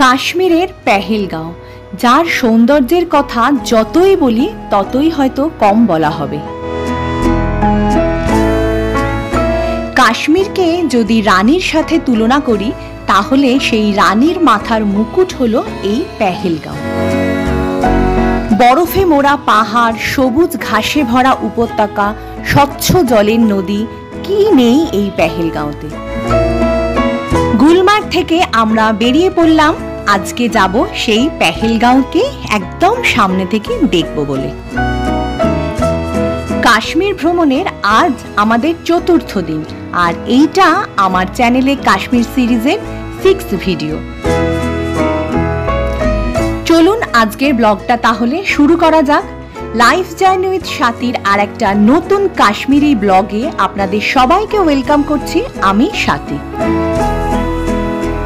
কাশ্মীরের পেহেলগাঁও, যার সৌন্দর্যের কথা যতই বলি ততই হয়তো কম বলা হবে। কাশ্মীরকে যদি রানীর সাথে তুলনা করি তাহলে সেই রানীর মাথার মুকুট হলো এই পেহেলগাঁও। বরফে মোড়া পাহাড়, সবুজ ঘাসে ভরা উপত্যকা, স্বচ্ছ জলের নদী, কি নেই এই পেহেলগাঁওতে। গুলমার্গ থেকে আমরা বেরিয়ে পড়লাম আজকে যাব সেই পেহেলগাঁওকে একদম সামনে থেকে দেখব বলে। কাশ্মীর ভ্রমণের আজ আমাদের চতুর্থ দিন, আর এইটা আমার চ্যানেলে কাশ্মীর সিরিজের 6th ভিডিও। চলুন আজকের ব্লগটা তাহলে শুরু করা যাক। লাইফ জার্নি উইথ স্বাতীর আর একটা নতুন কাশ্মীরি ব্লগে আপনাদের সবাইকে ওয়েলকাম করছি আমি স্বাতী।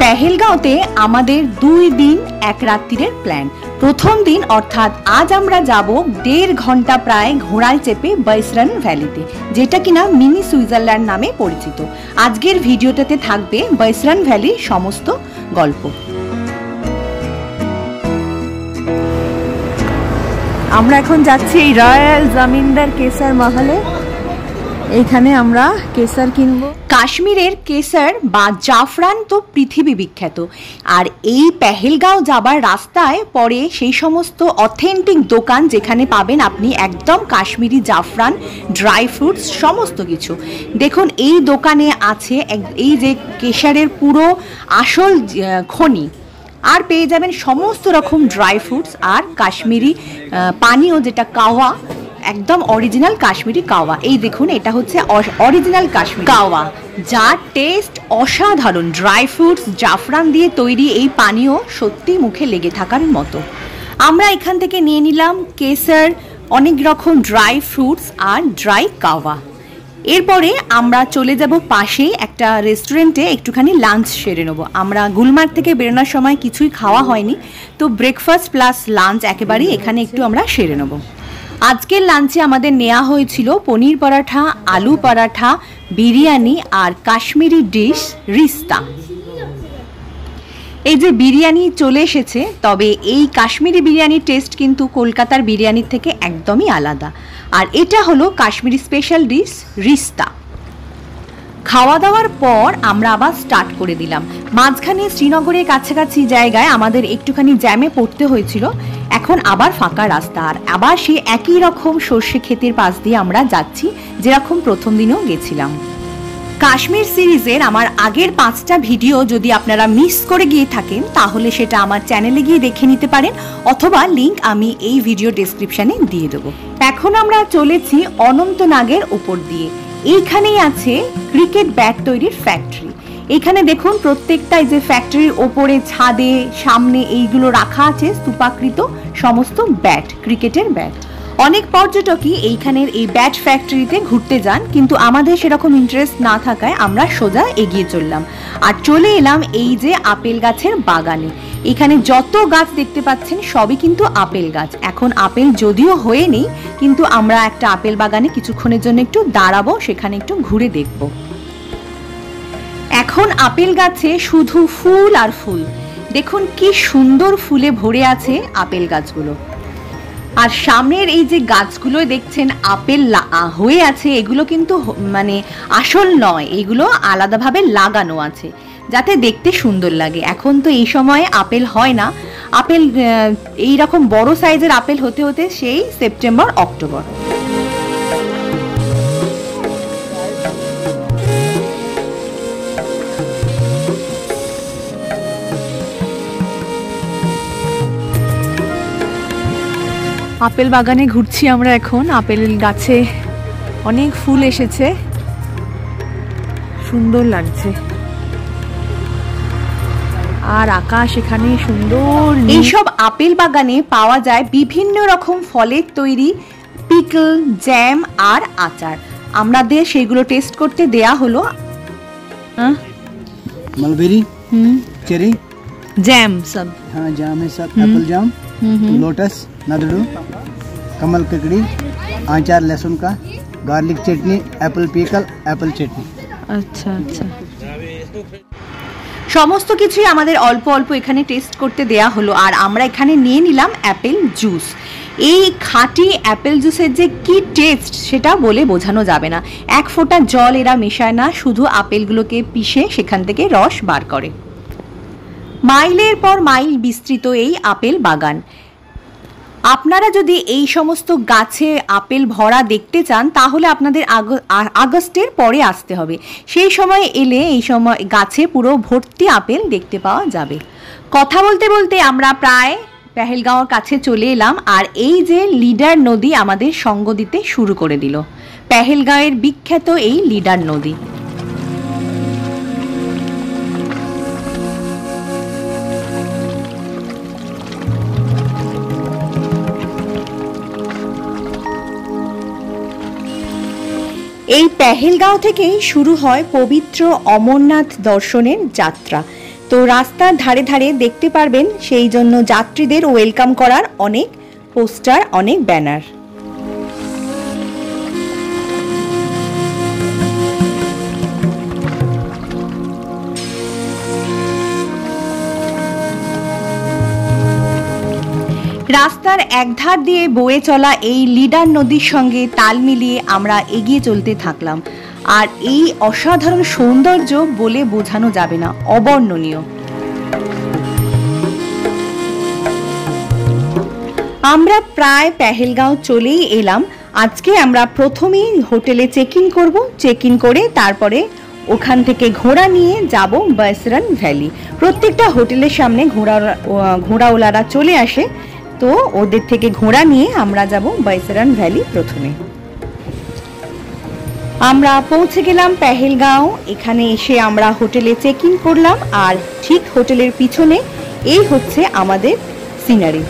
পেহেলগাঁওতে আমাদের 2 দিন 1 রাত্রির প্ল্যান। প্রথম দিন অর্থাৎ আজ আমরা যাব 1.5 ঘন্টা প্রায় ঘোড়ায় চেপে বৈসরান ভ্যালিতে, যেটা কিনা মিনি সুইজারল্যান্ড নামে পরিচিত। আজকের ভিডিওটাতে থাকবে বৈসরান ভ্যালির সমস্ত গল্প। আমরা এখন যাচ্ছি এই রয়্যাল জমিনদার কেসার মহলে। এইখানে আমরা কেসার কিনবো। কাশ্মীরের কেসার বা জাফরান তো পৃথিবী বিখ্যাত, আর এই পেহেলগাঁও যাবার রাস্তায় পরে সেই সমস্ত অথেন্টিক দোকান যেখানে পাবেন আপনি একদম কাশ্মীরি জাফরান, ড্রাই ফ্রুটস সমস্ত কিছু। দেখুন এই দোকানে আছে এই যে কেসারের পুরো আসল খনি, আর পেয়ে যাবেন সমস্ত রকম ড্রাই ফ্রুটস আর কাশ্মীরি পানীয় যেটা কাওয়া, একদম অরিজিনাল কাশ্মীরি কাওয়া। এই দেখুন এটা হচ্ছে অরিজিনাল কাশ্মীরি কাওয়া, যার টেস্ট অসাধারণ। ড্রাই ফ্রুটস জাফরান দিয়ে তৈরি এই পানীয় সত্যি মুখে লেগে থাকার মতো। আমরা এখান থেকে নিয়ে নিলাম কেসার, অনেক রকম ড্রাই ফ্রুটস আর ড্রাই কাওয়া। এরপরে আমরা চলে যাব পাশেই একটা রেস্টুরেন্টে, একটুখানি লাঞ্চ সেরে নেবো। আমরা গুলমার্গ থেকে বেরোনোর সময় কিছুই খাওয়া হয়নি, তো ব্রেকফাস্ট প্লাস লাঞ্চ একেবারেই এখানে একটু আমরা সেরে নেবো। আজকের লাঞ্চে আমাদের নেওয়া হয়েছিল পনির পরাঠা, আলু পরাঠা, বিরিয়ানি আর কাশ্মীরি ডিশ রিস্তা। এই যে বিরিয়ানি চলে এসেছে, তবে এই কাশ্মীরি বিরিয়ানির টেস্ট কিন্তু কলকাতার বিরিয়ানির থেকে একদমই আলাদা। আর এটা হলো কাশ্মীরি স্পেশাল ডিশ রিস্তা। খাওয়া দাওয়ার পর আমরা আবার স্টার্ট করে দিলাম। মাঝখানে শ্রীনগরের কাছাকাছি জায়গায় আমাদের একটুখানি জ্যামে পড়তে হয়েছিল, এখন আবার ফাঁকা রাস্তা, আর আবার সেই একই রকম সর্ষে ক্ষেতের পাশ দিয়ে আমরা যাচ্ছি যেরকম প্রথম দিনেও গেছিলাম। কাশ্মীর সিরিজের আমার আগের 5টা ভিডিও যদি আপনারা মিস করে গিয়ে থাকেন তাহলে সেটা আমার চ্যানেলে গিয়ে দেখে নিতে পারেন, অথবা লিংক আমি এই ভিডিও ডেসক্রিপশনে দিয়ে দেবো। এখন আমরা চলেছি অনন্তনাগের উপর দিয়ে। এইখানেই আছে ক্রিকেট ব্যাট তৈরির ফ্যাক্টরি। এখানে দেখুন প্রত্যেকটা এই যে ফ্যাক্টরির ওপরে ছাদে সামনে এইগুলো রাখা আছে স্তূপাকৃত সমস্ত ব্যাট, ক্রিকেটের ব্যাট। অনেক পর্যটকই এইখানের এই ব্যাট ফ্যাক্টরিতে ঘুরতে যান, কিন্তু আমাদের সেরকম ইন্টারেস্ট না থাকায় আমরা সোজা এগিয়ে চললাম আর চলে এলাম এই যে আপেল গাছের বাগানে। এখানে যত গাছ দেখতে পাচ্ছেন সবই কিন্তু আপেল গাছ। এখন আপেল যদিও হয়ে নেই, কিন্তু আমরা একটা আপেল বাগানে কিছুক্ষণের জন্য একটু দাঁড়াবো, সেখানে একটু ঘুরে দেখব। এখন আপেল গাছে শুধু ফুল আর ফুল। দেখুন কি সুন্দর ফুলে ভরে আছে আপেল গাছগুলো। আর সামনের এই যে গাছগুলো দেখছেন আপেল হয়ে আছে, এগুলো কিন্তু মানে আসল নয়, এগুলো আলাদাভাবে লাগানো আছে যাতে দেখতে সুন্দর লাগে। এখন তো এই সময়ে আপেল হয় না, আপেল এই রকম বড় সাইজের আপেল হতে হতে সেই সেপ্টেম্বর অক্টোবর। আপেল বাগানে ঘুরছি আমরা এখন। আপেল গাছে অনেক ফুল এসেছে, সুন্দর লাগছে, আর আকাশ এখানে সুন্দর। এইসব আপেল বাগানে পাওয়া যায় বিভিন্ন রকম ফলের তৈরি পিকল, জ্যাম আর আচার। আমাদের সেগুলো টেস্ট করতে দেয়া হলো। मलबेरी, चेरी, जैम सब। हाँ जाम है सब, एप्पल जाम, लोटस, नदड़ू, कमल ककड़ी, आचार लहसुन का, गार्लिक चटनी, एप्पल पिकल, एप्पल चटनी। अच्छा अच्छा। সমস্ত কিছুই আমাদের অল্প অল্প এখানে টেস্ট করতে দেয়া হলো। আর আমরা এখানে নিয়ে নিলাম অ্যাপেল জুস। এই খাঁটি অ্যাপেল জুসের যে কি টেস্ট সেটা বলে বোঝানো যাবে না। এক ফোঁটা জল এরা মেশায় না, শুধু আপেলগুলোকে পিষে সেখান থেকে রস বার করে। মাইলের পর মাইল বিস্তৃত এই আপেল বাগান। আপনারা যদি এই সমস্ত গাছে আপেল ভরা দেখতে চান তাহলে আপনাদের আগস্টের পরে আসতে হবে। সেই সময় এলে এই সময় গাছে পুরো ভর্তি আপেল দেখতে পাওয়া যাবে। কথা বলতে বলতে আমরা প্রায় পেহেলগাঁওর কাছে চলে এলাম। আর এই যে লিডার নদী আমাদের সঙ্গ দিতে শুরু করে দিল। পেহেলগাঁওয়ের বিখ্যাত এই লিডার নদী। এই পেহেলগাঁও থেকেই শুরু হয় পবিত্র অমরনাথ দর্শনের যাত্রা। তো রাস্তার ধারে ধারে দেখতে পারবেন সেই জন্য যাত্রীদের ওয়েলকাম করার অনেক পোস্টার, অনেক ব্যানার। রাস্তার একধার দিয়ে বয়ে চলা এই লিডার নদীর সঙ্গে তাল মিলিয়ে আমরা এগিয়ে চলতে থাকলাম। আর এই অসাধারণ সৌন্দর্য বলে বোঝানো যাবে না, অবর্ণনীয়। আমরা প্রায় পেহেলগাঁও চলেই এলাম। আজকে আমরা প্রথমেই হোটেলে চেক ইন করবো। চেক ইন করে তারপরে ওখান থেকে ঘোড়া নিয়ে যাব বৈসরন ভ্যালি। প্রত্যেকটা হোটেলের সামনে ঘোড়াওয়ালারা চলে আসে, তো ওদের থেকে ঘোড়া নিয়ে আমরা যাব বৈসরন ভ্যালি। প্রথমে আমরা পৌঁছে গেলাম পেহেলগাঁও। এখানে এসে আমরা হোটেলে চেক ইন করলাম। আর ঠিক হোটেলের পিছনে এই হচ্ছে আমাদের সিনারি।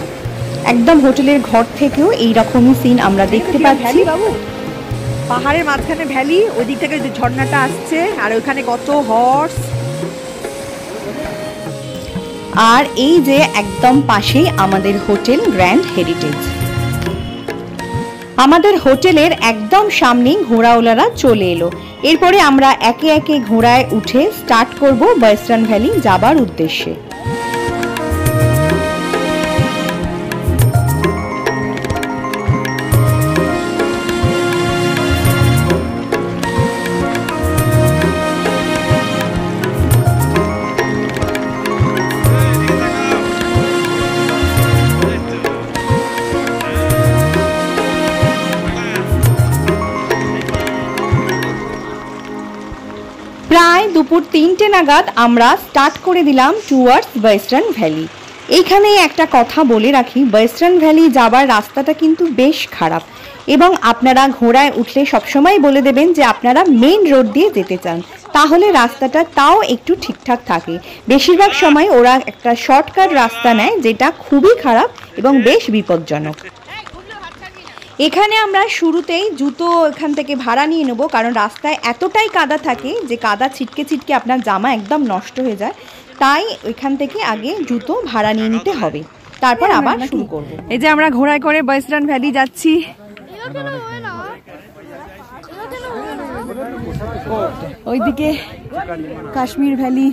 একদম হোটেলের ঘর থেকেও এইরকমই সিন আমরা দেখতে পাচ্ছি। পাহাড়ের মাঝখানে ভ্যালি, ওই দিক থেকে ঝর্ণাটা আসছে, আর ওইখানে কত হর্স। আর এই যে একদম পাশেই আমাদের হোটেল গ্র্যান্ড হেরিটেজ। আমাদের হোটেলের একদম সামনেই ঘোড়াওয়ালারা চলে এলো। এরপরে আমরা একে একে ঘোড়ায় উঠে স্টার্ট করব বৈসরন ভ্যালি যাবার উদ্দেশ্যে। প্রায় দুপুর 3টে নাগাদ আমরা স্টার্ট করে দিলাম টুয়ার্ডস বৈসরন ভ্যালি। এইখানে একটা কথা বলে রাখি, বৈসরন ভ্যালি যাবার রাস্তাটা কিন্তু বেশ খারাপ, এবং আপনারা ঘোড়ায় উঠলে সবসময় বলে দেবেন যে আপনারা মেইন রোড দিয়ে যেতে চান, তাহলে রাস্তাটা তাও একটু ঠিকঠাক থাকে। বেশিরভাগ সময় ওরা একটা শর্টকাট রাস্তা নেয় যেটা খুবই খারাপ এবং বেশ বিপজ্জনক। এখানে আমরা শুরুতেই জুতো এখান থেকে ভাড়া নিয়ে নেব, কারণ রাস্তায় এতটাই কাদা থাকে যে কাদা ছিটকে ছিটকে আপনার জামা একদম নষ্ট হয়ে যায়। তাই ওইখান থেকে আগে জুতো ভাড়া নিয়ে নিতে হবে, তারপর আবার শুরু করব। এই যে আমরা ঘোড়ায় করে বৈসরন ভ্যালি যাচ্ছি। ওইদিকে কাশ্মীর ভ্যালি।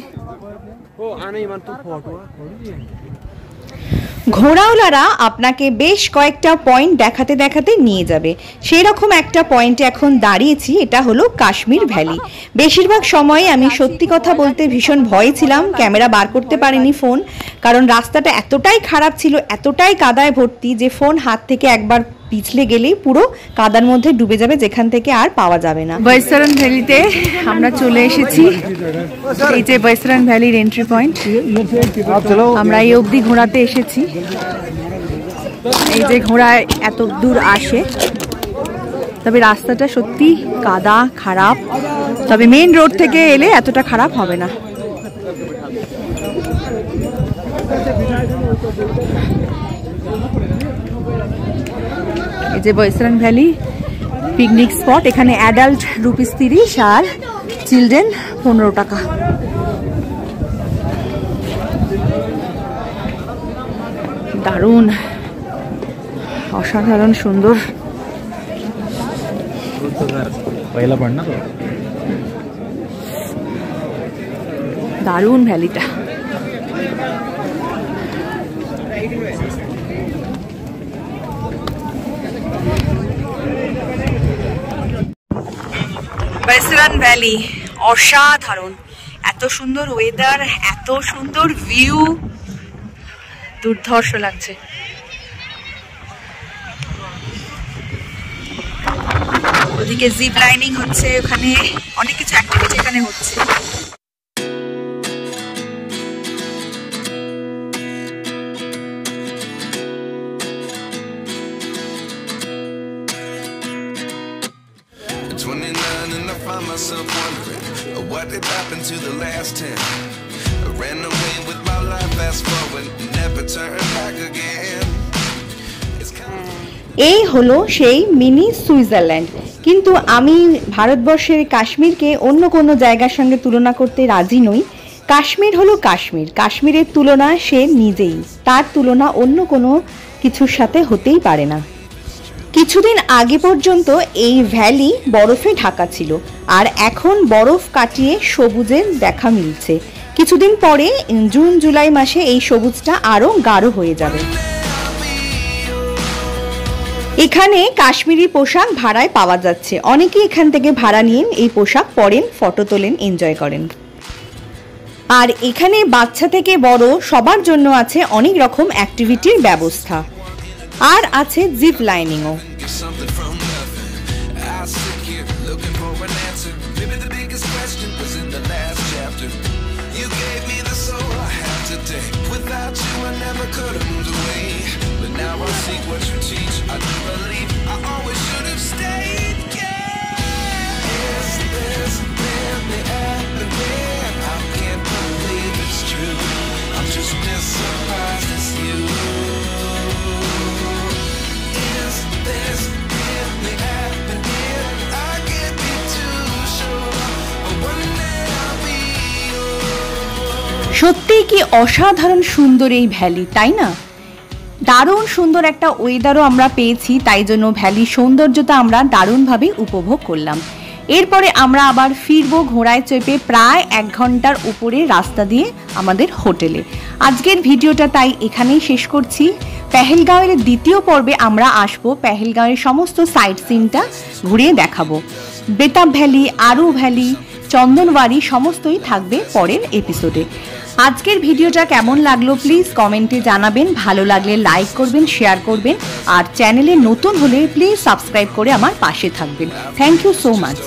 ঘোড়াওয়ালারা আপনাকে বেশ কয়েকটা পয়েন্ট দেখাতে দেখাতে নিয়ে যাবে। সেই রকম একটা পয়েন্টে এখন দাঁড়িয়েছি, এটা হলো কাশ্মীর ভ্যালি। বেশিরভাগ সময় আমি সত্যি কথা বলতে ভীষণ ভয়ে ছিলাম, ক্যামেরা বার করতে পারিনি ফোন, কারণ রাস্তাটা এতটাই খারাপ ছিল, এতটাই কাদায় ভর্তি যে ফোন হাত থেকে একবার পিছলে গেলেই পুরো কাদার মধ্যে ডুবে যাবে, যেখান থেকে আর পাওয়া যাবে না। বৈসরন ভ্যালিতে আমরা চলে এসেছি। এই যে বৈসরন ভ্যালির এন্ট্রি পয়েন্ট। আমরা এই অবধি ঘোড়াতে এসেছি। এই যে ঘোড়ায় এত দূর আসে, তবে রাস্তাটা সত্যি কাদা খারাপ, তবে মেইন রোড থেকে এলে এতটা খারাপ হবে না। এই যে বৈসরন ভ্যালি পিকনিক স্পট। এখানে অ্যাডাল্ট ₹30 আর চিলড্রেন 15 টাকা। দারুণ, অসাধারণ সুন্দর। দারুণ ভ্যালিটা। বাইসরান ভ্যালি অসাধারণ, এত সুন্দর ওয়েদার, এত সুন্দর ভিউ, দুর্ধর্ষ লাগছে। ওদিকে জিপ লাইনিং হচ্ছে, ওখানে অনেক কিছু অ্যাক্টিভিটি এখানে হচ্ছে। Myself wondering what did happen to the last 10. I ran away with my life, fast forward, never turn back again. এই হলো সেই মিনি সুইজারল্যান্ড। কিন্তু আমি ভারতবর্ষের কাশ্মীরকে অন্য কোনো জায়গার সঙ্গে তুলনা করতে রাজি নই। কাশ্মীর হলো কাশ্মীর, কাশ্মীরের তুলনা সে নিজেই, তার তুলনা অন্য কোনো কিছুর সাথে হতেই পারে না। কিছুদিন আগে পর্যন্ত এই ভ্যালি বরফে ঢাকা ছিল, আর এখন বরফ কাটিয়ে সবুজের দেখা মিলছে। কিছুদিন পরে জুন জুলাই মাসে এই সবুজটা আরো গাঢ় হয়ে যাবে। এখানে কাশ্মীরি পোশাক ভাড়ায় পাওয়া যাচ্ছে, অনেকেই এখান থেকে ভাড়া নিয়ে এই পোশাক পরেন, ফটো তোলেন, এনজয় করেন। আর এখানে বাচ্চা থেকে বড় সবার জন্য আছে অনেক রকম অ্যাক্টিভিটির ব্যবস্থা, আর আছে জিপ লাইনিংও। সত্যিই কি অসাধারণ সুন্দর এই ভ্যালি, তাই না? দারুণ সুন্দর একটা ওয়েদারও আমরা পেয়েছি, তাই জন্য ভ্যালির সৌন্দর্যতা আমরা দারুণভাবে উপভোগ করলাম। এরপরে আমরা আবার ফিরবো ঘোড়ায় চেপে প্রায় 1 ঘন্টার উপরে রাস্তা দিয়ে আমাদের হোটেলে। আজকের ভিডিওটা তাই এখানেই শেষ করছি। পেহেলগাঁওয়ের দ্বিতীয় পর্বে আমরা আসবো, পেহেলগাঁওয়ের সমস্ত সাইট সিনটা ঘুরিয়ে দেখাবো। বেতাব ভ্যালি, আরু ভ্যালি, চন্দনওয়ারি সমস্তই থাকবে পরের এপিসোডে। আজকের ভিডিওটা কেমন লাগলো প্লিজ কমেন্টে জানাবেন, ভালো লাগলে লাইক করবেন, শেয়ার করবেন, আর চ্যানেলে নতুন হলে প্লিজ সাবস্ক্রাইব করে আমার পাশে থাকবেন। Thank you so much.